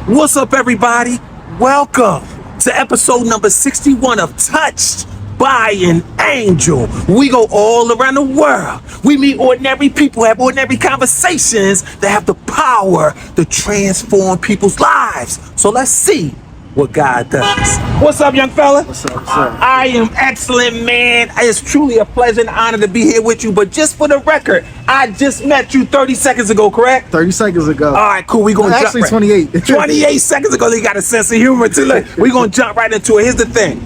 What's up, everybody? Welcome to episode number 61 of Touched by an Angel. We go all around the world. We meet ordinary people, have ordinary conversations that have the power to transform people's lives. So let's see what God does. What's up, young fella? What's up, sir? I am excellent, man. It's truly a pleasure and honor to be here with you. But just for the record, I just met you 30 seconds ago, correct? 30 seconds ago. All right, cool. We're going to jump actually right. 28. 28 seconds ago, they got a sense of humor too. Look, we're going to jump right into it. Here's the thing.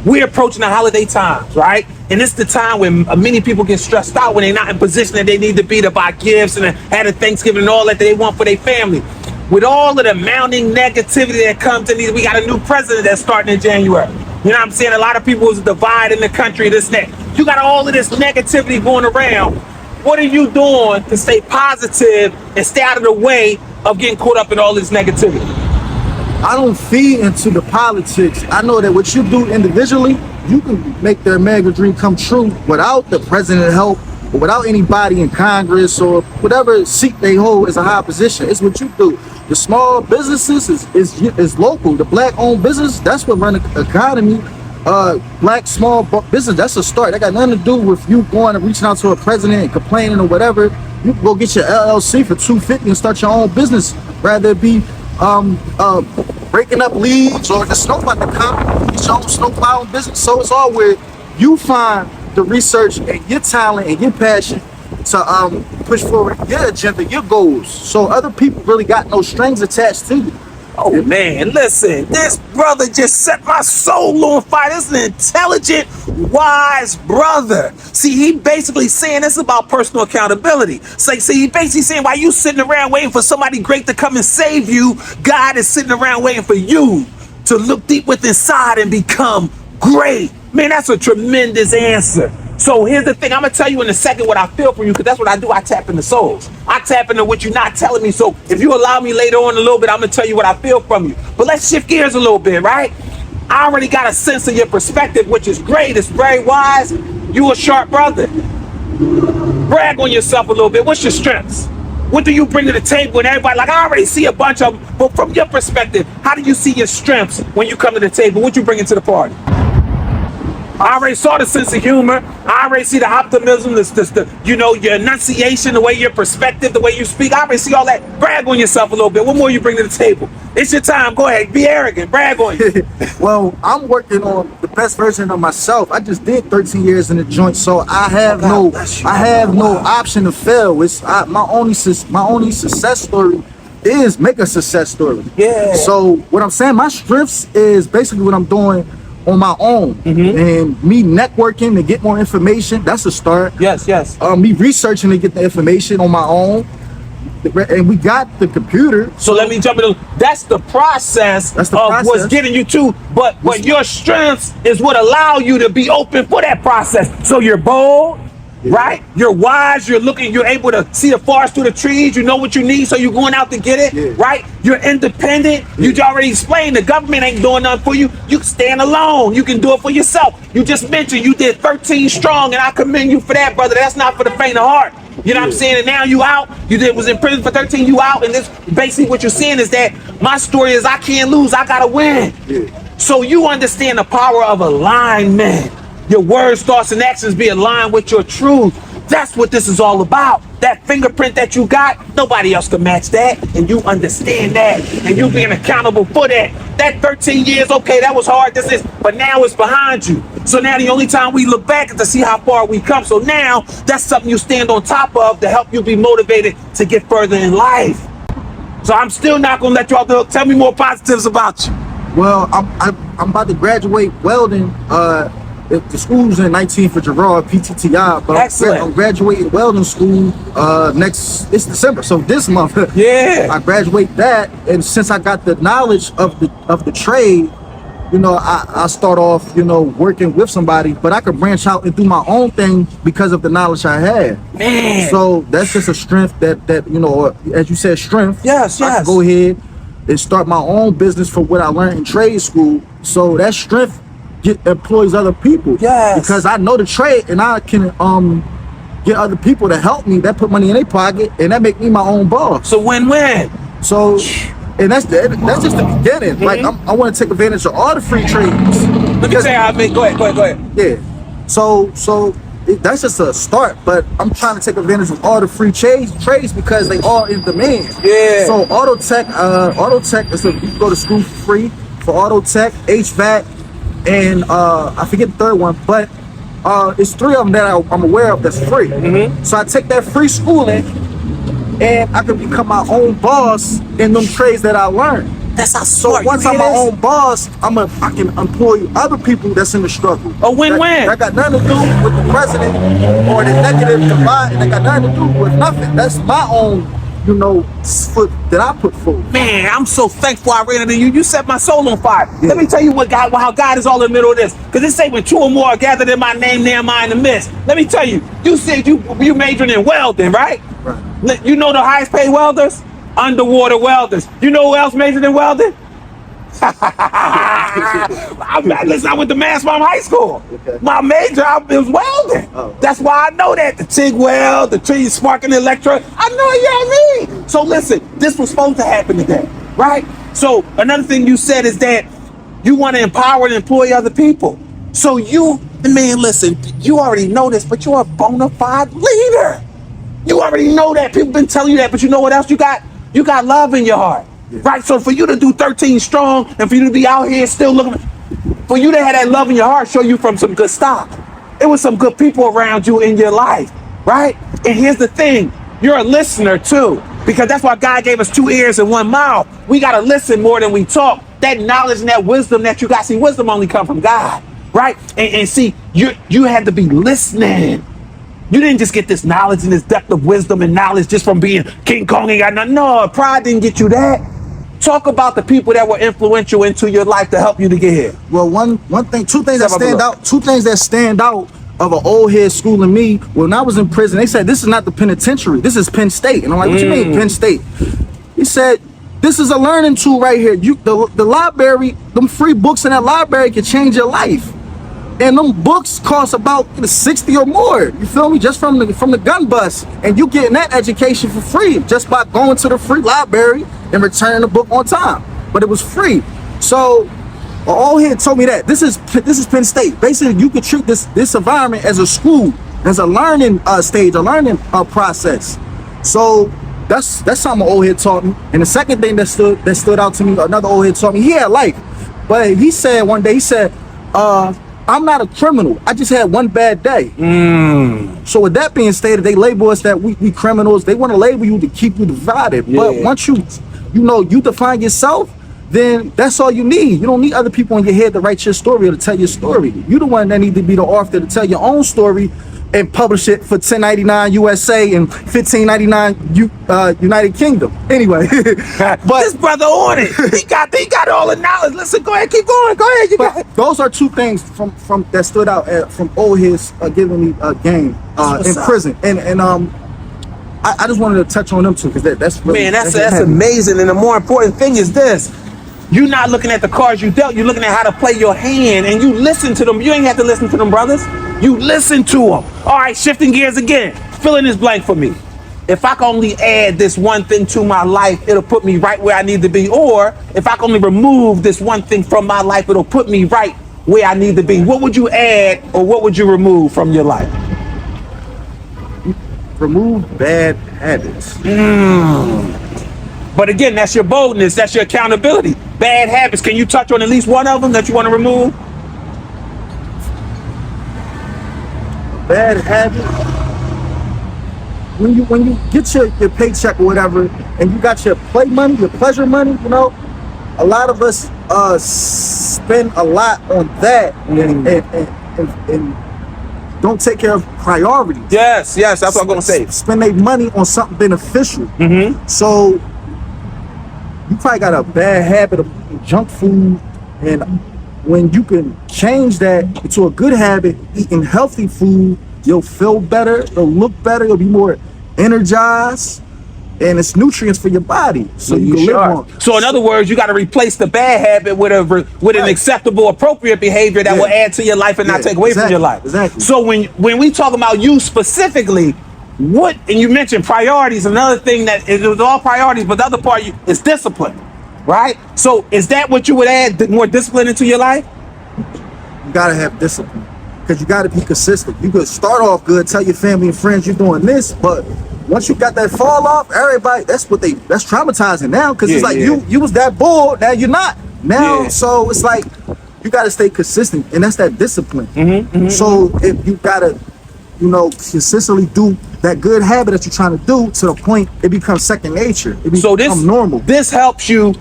We're approaching the holiday times, right? And it's the time when many people get stressed out when they're not in position that they need to be to buy gifts and have a Thanksgiving and all that they want for their family. With all of the mounting negativity that comes in these, we got a new president that's starting in January. You know what I'm saying? A lot of people is divided in the country, this and that. You got all of this negativity going around. What are you doing to stay positive and stay out of the way of getting caught up in all this negativity? I don't feed into the politics. I know that what you do individually, you can make their mega dream come true without the president's help or without anybody in Congress or whatever seat they hold as a high position. It's what you do. The small businesses is local. The black-owned business, that's what run the economy. Black small business, that's a start. That got nothing to do with you going and reaching out to a president and complaining or whatever. You can go get your LLC for $250 and start your own business, rather it be breaking up leaves or the snowplow to come, get your own snowplowing business. So it's all where you find the research and your talent and your passion to push forward your agenda, your goals. So other people really got no strings attached to you. Oh man, listen, this brother just set my soul on fire. This is an intelligent, wise brother. See, he basically saying this about personal accountability. See, he basically saying while you sitting around waiting for somebody great to come and save you, God is sitting around waiting for you to look deep within inside and become great. Man, that's a tremendous answer. So here's the thing. I'm going to tell you in a second what I feel for you, because that's what I do. I tap into souls. I tap into what you're not telling me. So if you allow me later on a little bit, I'm going to tell you what I feel from you. But let's shift gears a little bit, right? I already got a sense of your perspective, which is great. It's very wise. You a sharp brother. Brag on yourself a little bit. What's your strengths? What do you bring to the table? And everybody, like, I already see a bunch of them. But from your perspective, how do you see your strengths when you come to the table? What you bring into the party? I already saw the sense of humor. I already see the optimism, your enunciation, the way your perspective, the way you speak. I already see all that. Brag on yourself a little bit. What more you bring to the table? It's your time. Go ahead. Be arrogant. Brag on you. Well, I'm working on the best version of myself. I just did 13 years in the joint, so I have no option to fail. It's my only success story is make a success story. Yeah. So what I'm saying, my strengths is basically what I'm doing on my own, and me networking to get more information. That's a start. Yes. Me researching to get the information on my own, and we got the computer. So let me jump in. That's the process of what's getting you to. But your strengths is what allow you to be open for that process. So you're bold. Right? You're wise, you're able to see the forest through the trees, you know what you need, so you're going out to get it, right? You're independent. You already explained the government ain't doing nothing for you. You can stand alone. You can do it for yourself. You just mentioned you did 13 strong, and I commend you for that, brother. That's not for the faint of heart. You know what I'm saying? And now you out. Was in prison for 13, you out, and this basically what you're saying is that my story is I can't lose, I gotta win. So you understand the power of alignment. Your words, thoughts, and actions be aligned with your truth. That's what this is all about. That fingerprint that you got, nobody else can match that. And you understand that. And you being accountable for that. That 13 years, okay, that was hard. But now it's behind you. So now the only time we look back is to see how far we come. So now that's something you stand on top of to help you be motivated to get further in life. So I'm still not going to let you off the hook. Tell me more positives about you. Well, I'm about to graduate welding. The school's in 19 for Gerard, PTTI, but I'm graduating welding school it's December, so this month. I graduate that, and since I got the knowledge of the trade, I start off, working with somebody, but I could branch out and do my own thing because of the knowledge I had. Man. So that's just a strength that as you said, strength. Yes. I can go ahead and start my own business from what I learned in trade school. So that strength employs other people. Yes. Because I know the trade, and I can get other people to help me that put money in their pocket, and that make me my own boss. So win-win. So And that's just the beginning. Like I want to take advantage of all the free trades. Let me say how I make. Go ahead. Yeah. So that's just a start. But I'm trying to take advantage of all the free trades because they all in demand. Yeah. So auto tech is you can go to school for free for auto tech, HVAC, and I forget the third one, but it's 3 of them that I'm aware of that's free. So I take that free schooling, and I can become my own boss in them trades that I learned. That's how smart. So once I'm my own boss, I can employ other people that's in the struggle. A win-win. That got nothing to do with the president or the negative divide. That got nothing to do with nothing. That's my own, foot that I put forward. Man, I'm so thankful I ran into you. You set my soul on fire. Yeah. Let me tell you how God is all in the middle of this. Because it say when 2 or more are gathered in my name, there am I in the midst. Let me tell you, you said you majored in welding, right? Right. You know the highest paid welders? Underwater welders. You know who else majored in welding? I went to Mass Farm High School. Okay. My major was welding. Oh. That's why I know that. The TIG weld, the tree sparking the electrode. I know, you know what I mean? So listen, this was supposed to happen today, right? So another thing you said is that you want to empower and employ other people. So listen, you already know this, but you're a bona fide leader. You already know that. People been telling you that, but you know what else you got? You got love in your heart. Yeah. Right? So for you to do 13 strong and for you to be out here still looking, for you to have that love in your heart, show you from some good stock. It was some good people around you in your life, right? And here's the thing, you're a listener too, because that's why God gave us 2 ears and 1 mouth. We got to listen more than we talk. That knowledge and that wisdom that you got, see, wisdom only come from God, right? And see, you had to be listening. You didn't just get this knowledge and this depth of wisdom and knowledge just from being King Kong and got nothing. No, pride didn't get you that. Talk about the people that were influential into your life to help you to get here. Well, two things that stand out of an old head schooling me. When I was in prison, they said, this is not the penitentiary, this is Penn State. And I'm like, what you mean Penn State? He said, this is a learning tool right here. The library, them free books in that library can change your life. And them books cost about 60 or more. You feel me? Just from the gun bus. And you getting that education for free just by going to the free library and returning the book on time. But it was free. So all here told me that this is Penn State. Basically, you could treat this environment as a school, as a learning stage, a learning process. So that's something old head taught me. And the second thing that stood out to me, another old head taught me, he had life. But he said one day, I'm not a criminal. I just had one bad day. So with that being stated, they label us that we criminals. They want to label you to keep you divided. Yeah. But once you define yourself, then that's all you need. You don't need other people in your head to write your story or to tell your story. You the one that need to be the author to tell your own story and publish it for $10.99 USA and $15.99 United Kingdom. Anyway, but this brother on it. He got all the knowledge. Listen, go ahead, keep going. Go ahead. You got it. Those are 2 things from that stood out from old heads giving me a game in prison. And I just wanted to touch on them too, because that's really, man, that's amazing. And the more important thing is this. You're not looking at the cards you dealt. You're looking at how to play your hand, and you listen to them. You ain't have to listen to them, brothers. You listen to them. All right, shifting gears again. Fill in this blank for me. If I can only add this one thing to my life, it'll put me right where I need to be. Or if I can only remove this one thing from my life, it'll put me right where I need to be. What would you add or what would you remove from your life? Remove bad habits. But again, that's your boldness. That's your accountability. Bad habits. Can you touch on at least one of them that you want to remove? Bad habit. When you get your paycheck or whatever, and you got your play money, your pleasure money, a lot of us spend a lot on that and don't take care of priorities. Yes, that's what I'm gonna say. Spend their money on something beneficial. So you probably got a bad habit of eating junk food, and when you can change that into a good habit, eating healthy food, you'll feel better, you'll look better, you'll be more energized, and it's nutrients for your body, so you can live on. So in other words, you got to replace the bad habit with an acceptable, appropriate behavior that will add to your life and not take away from your life. Exactly. So when we talk about you specifically, and you mentioned priorities, another thing that it was all priorities, but the other part is discipline. right? So is that what you would add more discipline into your life? You gotta have discipline because you gotta be consistent. You could start off good, tell your family and friends you're doing this, but once you got that fall off, everybody, that's traumatizing now because it's like you was that bored, now you're not. Now, so it's like you gotta stay consistent, and that's that discipline. So if you gotta, consistently do that good habit that you're trying to do to the point it becomes second nature. It becomes normal. This helps you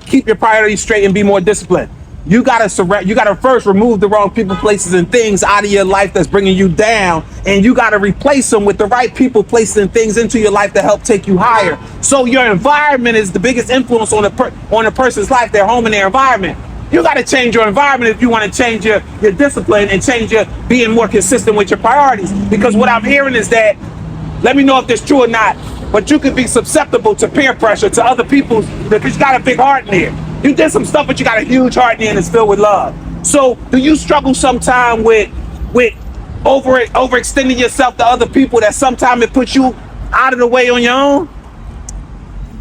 keep your priorities straight and be more disciplined. You gotta first remove the wrong people, places, and things out of your life that's bringing you down, and you gotta replace them with the right people, places, and things into your life to help take you higher. So your environment is the biggest influence on a person's life, their home and their environment. You gotta change your environment if you want to change your discipline and change your being more consistent with your priorities. Because what I'm hearing is that, let me know if this is true or not, but you could be susceptible to peer pressure, to other people, because you got a big heart in there. You did some stuff, but you got a huge heart in there and it's filled with love. So do you struggle sometime with overextending yourself to other people, that sometimes it puts you out of the way on your own?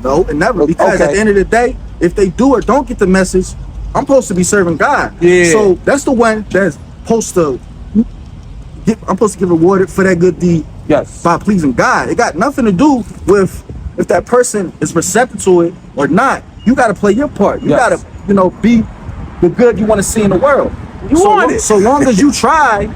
No, and never. Because at the end of the day, if they do or don't get the message, I'm supposed to be serving God. Yeah. So that's the one that's supposed to I'm supposed to get rewarded for that good deed. Yes. By pleasing God. It got nothing to do with if that person is receptive to it or not. You got to play your part. You got to, be the good you want to see in the world. So long as you tried,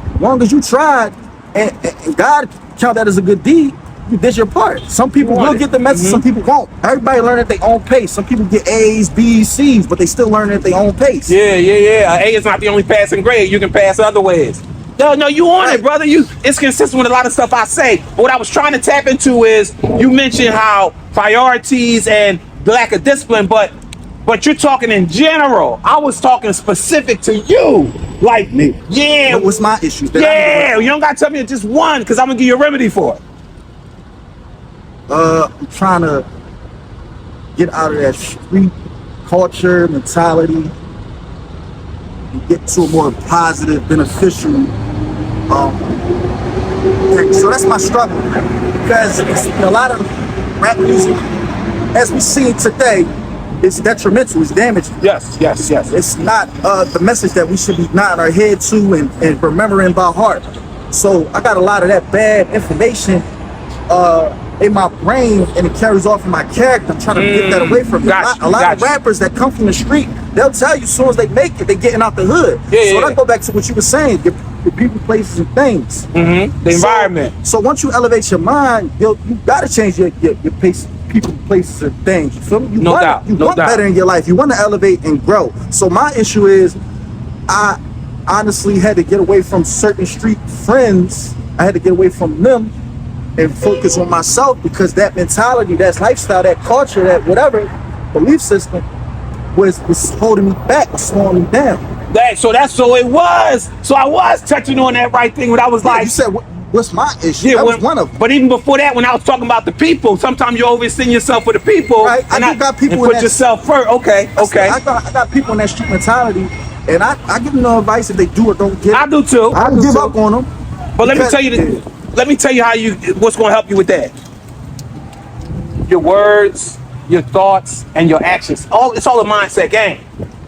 and God count that as a good deed, you did your part. Some people will get the message, some people won't. Everybody learn at their own pace. Some people get A's, B's, C's, but they still learn at their own pace. Yeah. A is not the only passing grade. You can pass other ways. No, you on it, brother. It's consistent with a lot of stuff I say. But what I was trying to tap into is, you mentioned how priorities and the lack of discipline, but you're talking in general. I was talking specific to you, like me. Yeah. What's my issue? Yeah, you don't gotta tell me just one, because I'm gonna give you a remedy for it. I'm trying to get out of that street culture mentality and get to a more positive, beneficial thing. So that's my struggle, because a lot of rap music, as we see today, is detrimental, it's damaging. Yes. It's not the message that we should be nodding our head to and remembering by heart. So I got a lot of that bad information in my brain, and it carries off in my character. I'm trying to get that away from me. A lot of rappers that come from the street, they'll tell you as soon as they make it, they getting out the hood. So I go back to what you were saying, your people, places, and things. The environment. So once you elevate your mind, you got to change your pace, people, places, and things. You feel me? You want better in your life. You want to elevate and grow. So my issue is, I honestly had to get away from certain street friends. I had to get away from them and focus on myself, because that mentality, that lifestyle, that culture, that whatever belief system was holding me back, slowing me down. So it was. So I was touching on that right thing when I was like, you said, what's my issue? Yeah, that was one of them. But even before that, when I was talking about the people, sometimes you overextend yourself for the people. Right. I got people and put yourself first. Okay. I got people in that street mentality, and I give them no advice if they do or don't get it. I do too. I give up on them. But let me tell you let me tell you what's going to help you with that. Your words, your thoughts, and your actions. It's all a mindset game.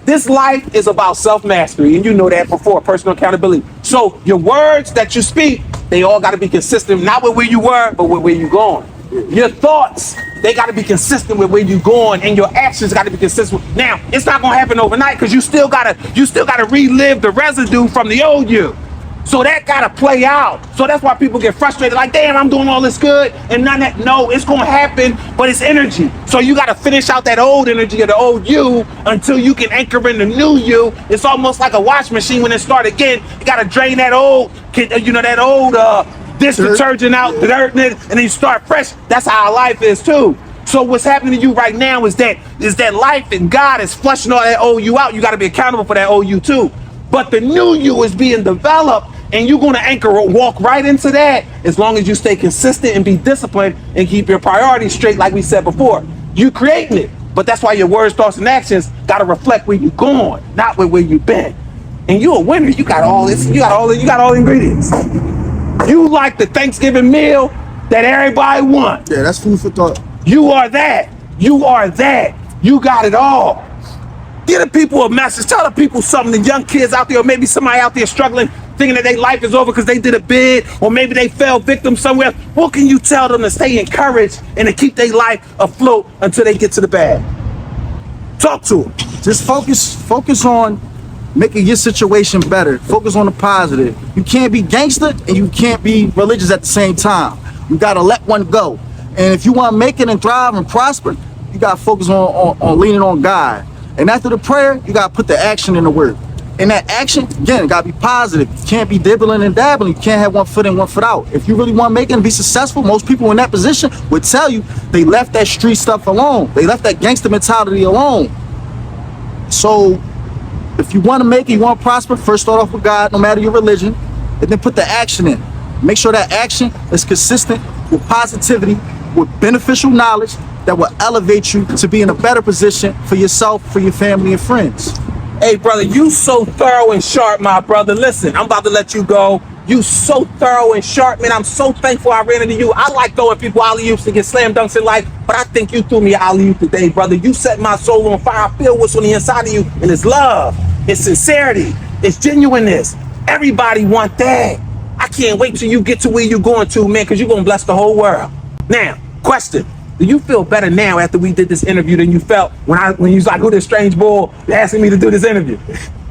This life is about self-mastery, and you know that before, personal accountability. So your words that you speak, they all got to be consistent, not with where you were, but with where you're going. Your thoughts, they got to be consistent with where you're going, and your actions got to be consistent. Now, it's not going to happen overnight, because you still got to relive the residue from the old you. So that gotta play out. So that's why people get frustrated, like, damn, I'm doing all this good and none of that. No, it's gonna happen, but it's energy. So you gotta finish out that old energy of the old you until you can anchor in the new you. It's almost like a wash machine. When it starts again, you gotta drain that old, dish detergent out, the dirt in it, and then you start fresh. That's how our life is too. So what's happening to you right now is that life and God is flushing all that old you out. You gotta be accountable for that old you too. But the new you is being developed, and you're going to anchor or walk right into that as long as you stay consistent and be disciplined and keep your priorities straight, like we said before. You creating it, but that's why your words, thoughts, and actions got to reflect where you're going, not where you've been. And you're a winner. You got all this. You got all the ingredients. You like the Thanksgiving meal that everybody wants. Yeah, that's food for thought. You are that. You got it all. Give the people a message. Tell the people something. The young kids out there, or maybe somebody out there struggling, thinking that their life is over because they did a bid, or maybe they fell victim somewhere. What can you tell them to stay encouraged and to keep their life afloat until they get to the bag? Talk to them. Just focus on making your situation better. Focus on the positive. You can't be gangster and you can't be religious at the same time. You gotta let one go. And if you want to make it and thrive and prosper, you gotta focus on leaning on God. And after the prayer, you gotta put the action in the work. And that action, again, gotta be positive. You can't be dibbling and dabbling. You can't have one foot in, one foot out. If you really want to make it and be successful, most people in that position would tell you they left that street stuff alone. They left that gangster mentality alone. So if you want to make it, you want to prosper, first start off with God, no matter your religion, and then put the action in. Make sure that action is consistent with positivity, with beneficial knowledge that will elevate you to be in a better position for yourself, for your family and friends. Hey, brother, you so thorough and sharp, my brother. Listen, I'm about to let you go. You so thorough and sharp, man. I'm so thankful I ran into you. I like throwing people alley-oops to get slam dunks in life, but I think you threw me an alley-oop today, brother. You set my soul on fire. I feel what's on the inside of you, and it's love, it's sincerity, it's genuineness. Everybody want that. I can't wait till you get to where you're going to, man, because you're going to bless the whole world. Now, question. Do you feel better now after we did this interview than you felt when you was like, who this strange bull asking me to do this interview?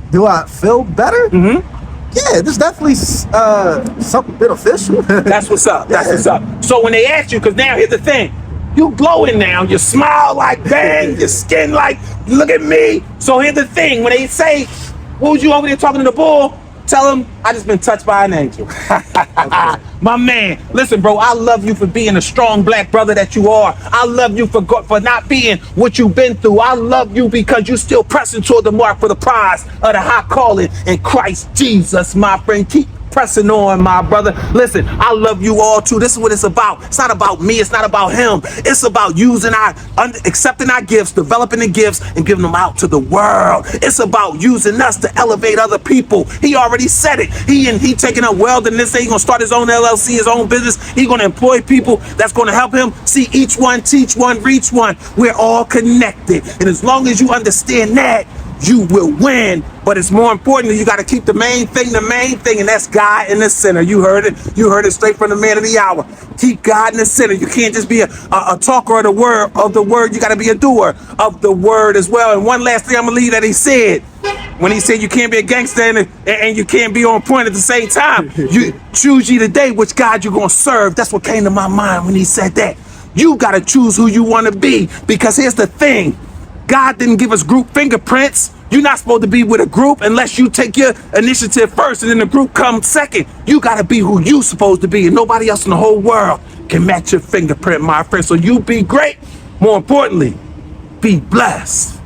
Do I feel better? Mm-hmm. Yeah, this is definitely something beneficial. That's what's up. That's what's up. So when they ask you, because now here's the thing, you glowing now. You smile like bang. Your skin like, look at me. So here's the thing, when they say, what was you over there talking to the bull? Tell them I just been touched by an angel. My man, listen, bro, I love you for being a strong black brother that you are. I love you for not being what you've been through. I love you because you still pressing toward the mark for the prize of the high calling in Christ Jesus, my friend. Keep pressing on, my brother. Listen, I love you all too. This is what it's about. It's not about me. It's not about him. It's about accepting our gifts, developing the gifts, and giving them out to the world. It's about using us to elevate other people. He already said it. He taking up welding. This thing, he gonna start his own LLC, his own business. He gonna employ people that's gonna help him see each one, teach one, reach one. We're all connected, and as long as you understand that, you will win. But it's more important that you got to keep the main thing, and that's God in the center. You heard it. You heard it straight from the man of the hour. Keep God in the center. You can't just be a talker of the word. You got to be a doer of the word as well. And one last thing I'm gonna leave that he said, when he said you can't be a gangster and you can't be on point at the same time. You choose ye today which God you're gonna serve. That's what came to my mind when he said that. You got to choose who you want to be, because here's the thing. God didn't give us group fingerprints. You're not supposed to be with a group unless you take your initiative first and then the group comes second. You got to be who you supposed to be, and nobody else in the whole world can match your fingerprint, my friend. So you be great. More importantly, be blessed.